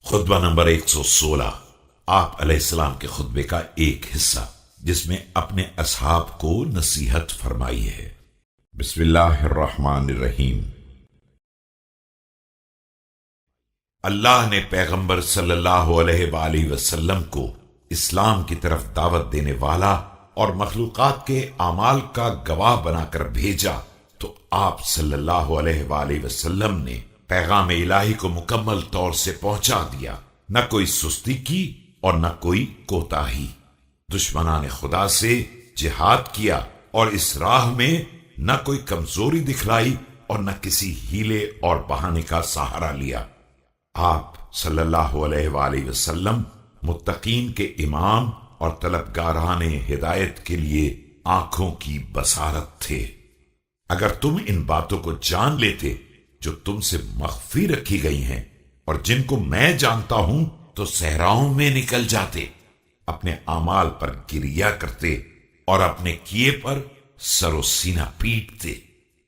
خطبہ نمبر 116 آپ علیہ السلام کے خطبے کا ایک حصہ جس میں اپنے اصحاب کو نصیحت فرمائی ہے۔ بسم اللہ الرحمن الرحیم۔ اللہ نے پیغمبر صلی اللہ علیہ وآلہ وسلم کو اسلام کی طرف دعوت دینے والا اور مخلوقات کے اعمال کا گواہ بنا کر بھیجا تو آپ صلی اللہ علیہ وآلہ وسلم نے پیغام الہی کو مکمل طور سے پہنچا دیا، نہ کوئی سستی کی اور نہ کوئی کوتاہی۔ دشمنان خدا سے جہاد کیا اور اس راہ میں نہ کوئی کمزوری دکھلائی اور نہ کسی ہیلے اور بہانے کا سہارا لیا۔ آپ صلی اللہ علیہ وآلہ وسلم متقین کے امام اور طلبگاران ہدایت کے لیے آنکھوں کی بصارت تھے۔ اگر تم ان باتوں کو جان لیتے جو تم سے مخفی رکھی گئی ہیں اور جن کو میں جانتا ہوں تو صحراؤں میں نکل جاتے، اپنے اعمال پر گریہ کرتے اور اپنے کیے پر سر و سینہ پیٹتے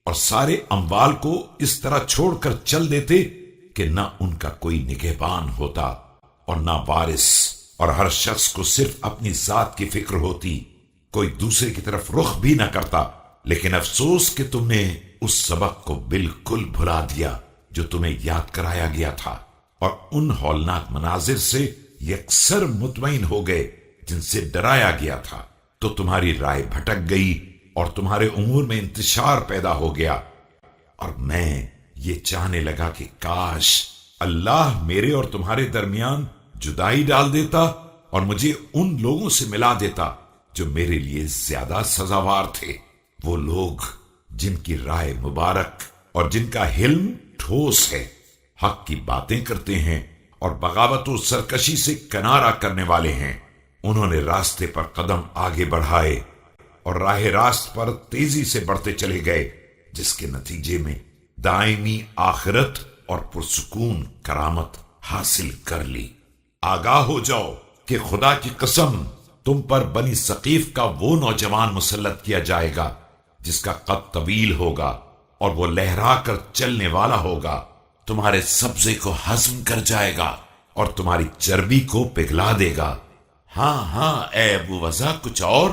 اور سارے اموال کو اس طرح چھوڑ کر چل دیتے کہ نہ ان کا کوئی نگہبان ہوتا اور نہ وارث، اور ہر شخص کو صرف اپنی ذات کی فکر ہوتی، کوئی دوسرے کی طرف رخ بھی نہ کرتا۔ لیکن افسوس کہ تم نے اس سبق کو بالکل بھلا دیا جو تمہیں یاد کرایا گیا تھا، اور ان ہولناک مناظر سے یکسر مطمئن ہو گئے جن سے ڈرایا گیا تھا، تو تمہاری رائے بھٹک گئی اور تمہارے امور میں انتشار پیدا ہو گیا۔ اور میں یہ چاہنے لگا کہ کاش اللہ میرے اور تمہارے درمیان جدائی ڈال دیتا اور مجھے ان لوگوں سے ملا دیتا جو میرے لیے زیادہ سزاوار تھے، وہ لوگ جن کی رائے مبارک اور جن کا حلم ٹھوس ہے، حق کی باتیں کرتے ہیں اور بغاوت و سرکشی سے کنارہ کرنے والے ہیں۔ انہوں نے راستے پر قدم آگے بڑھائے اور راہ راست پر تیزی سے بڑھتے چلے گئے، جس کے نتیجے میں دائمی آخرت اور پرسکون کرامت حاصل کر لی۔ آگاہ ہو جاؤ کہ خدا کی قسم تم پر بنی ثقیف کا وہ نوجوان مسلط کیا جائے گا جس کا قد طویل ہوگا اور وہ لہرا کر چلنے والا ہوگا، تمہارے سبزے کو ہضم کر جائے گا اور تمہاری چربی کو پگھلا دے گا۔ ہاں اے ابو وضع، کچھ اور